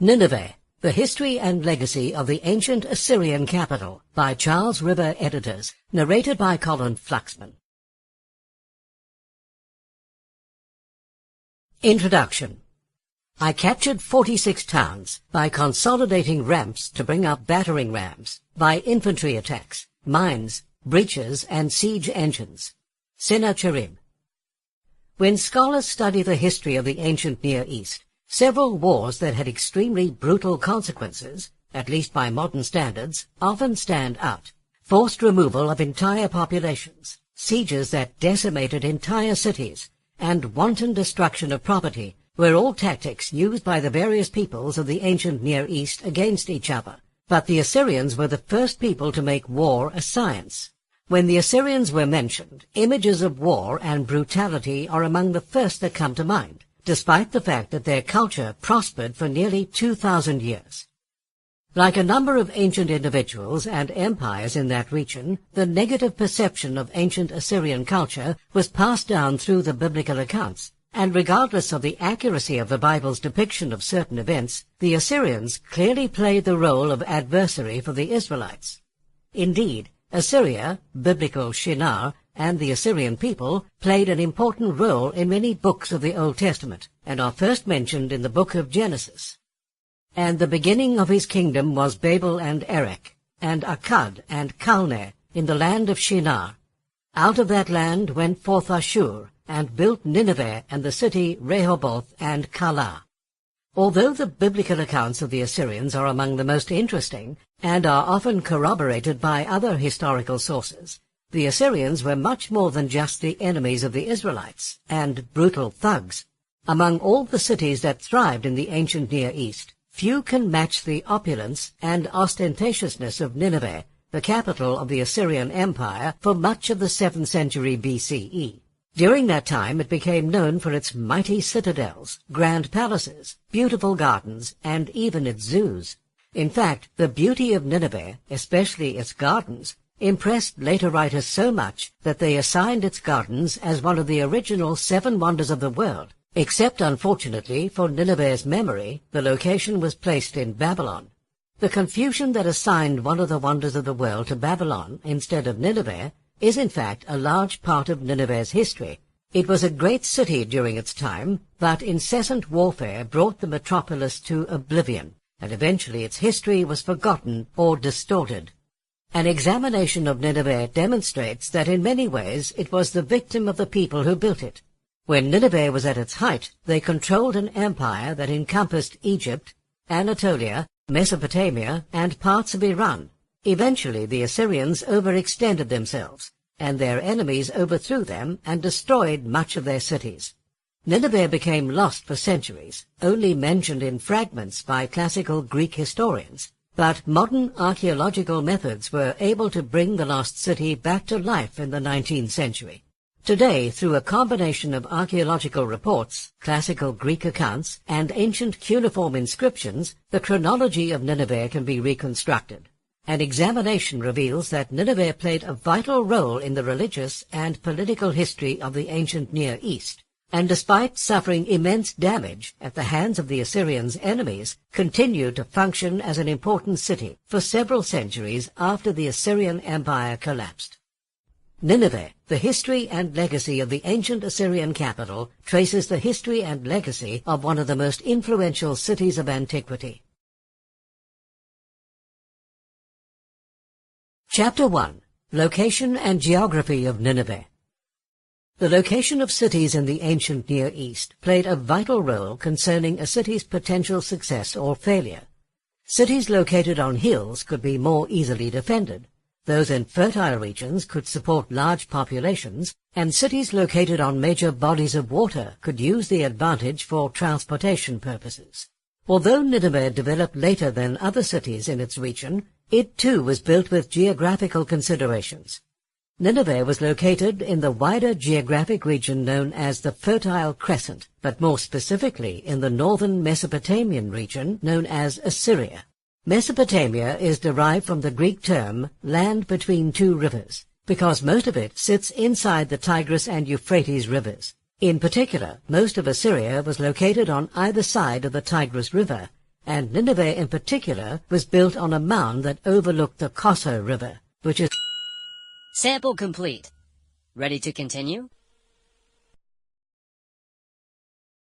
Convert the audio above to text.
Nineveh, The History and Legacy of the Ancient Assyrian Capital, by Charles River Editors, narrated by Colin Fluxman. Introduction. I captured 46 towns by consolidating ramps to bring up battering rams, by infantry attacks, mines, breaches, and siege engines. Sennacherib. When scholars study the history of the ancient Near East, several wars that had extremely brutal consequences, at least by modern standards, often stand out. Forced removal of entire populations, sieges that decimated entire cities, and wanton destruction of property were all tactics used by the various peoples of the ancient Near East against each other. But the Assyrians were the first people to make war a science. When the Assyrians were mentioned, images of war and brutality are among the first that come to mind, despite the fact that their culture prospered for nearly 2,000 years. Like a number of ancient individuals and empires in that region, the negative perception of ancient Assyrian culture was passed down through the biblical accounts, and regardless of the accuracy of the Bible's depiction of certain events, the Assyrians clearly played the role of adversary for the Israelites. Indeed, Assyria, biblical Shinar, and the Assyrian people played an important role in many books of the Old Testament, and are first mentioned in the book of Genesis. And the beginning of his kingdom was Babel and Erech, and Akkad and Calneh in the land of Shinar. Out of that land went forth Ashur, and built Nineveh and the city Rehoboth and Calah. Although the biblical accounts of the Assyrians are among the most interesting, and are often corroborated by other historical sources, the Assyrians were much more than just the enemies of the Israelites, and brutal thugs. Among all the cities that thrived in the ancient Near East, few can match the opulence and ostentatiousness of Nineveh, the capital of the Assyrian Empire for much of the 7th century BCE. During that time it became known for its mighty citadels, grand palaces, beautiful gardens, and even its zoos. In fact, the beauty of Nineveh, especially its gardens, impressed later writers so much that they assigned its gardens as one of the original 7 wonders of the world, except unfortunately for Nineveh's memory, the location was placed in Babylon. The confusion that assigned one of the wonders of the world to Babylon instead of Nineveh is in fact a large part of Nineveh's history. It was a great city during its time, but incessant warfare brought the metropolis to oblivion, and eventually its history was forgotten or distorted. An examination of Nineveh demonstrates that in many ways it was the victim of the people who built it. When Nineveh was at its height, they controlled an empire that encompassed Egypt, Anatolia, Mesopotamia, and parts of Iran. Eventually the Assyrians overextended themselves, and their enemies overthrew them and destroyed much of their cities. Nineveh became lost for centuries, only mentioned in fragments by classical Greek historians. But modern archaeological methods were able to bring the lost city back to life in the 19th century. Today, through a combination of archaeological reports, classical Greek accounts, and ancient cuneiform inscriptions, the chronology of Nineveh can be reconstructed. An examination reveals that Nineveh played a vital role in the religious and political history of the ancient Near East, and despite suffering immense damage at the hands of the Assyrians' enemies, continued to function as an important city for several centuries after the Assyrian Empire collapsed. Nineveh, the history and legacy of the ancient Assyrian capital, traces the history and legacy of one of the most influential cities of antiquity. Chapter 1. Location and Geography of Nineveh. The location of cities in the ancient Near East played a vital role concerning a city's potential success or failure. Cities located on hills could be more easily defended. Those in fertile regions could support large populations, and cities located on major bodies of water could use the advantage for transportation purposes. Although Nineveh developed later than other cities in its region, it too was built with geographical considerations. Nineveh was located in the wider geographic region known as the Fertile Crescent, but more specifically in the northern Mesopotamian region known as Assyria. Mesopotamia is derived from the Greek term land between two rivers, because most of it sits inside the Tigris and Euphrates rivers. In particular, most of Assyria was located on either side of the Tigris River, and Nineveh in particular was built on a mound that overlooked the Koso River, which is... Sample complete. Ready to continue?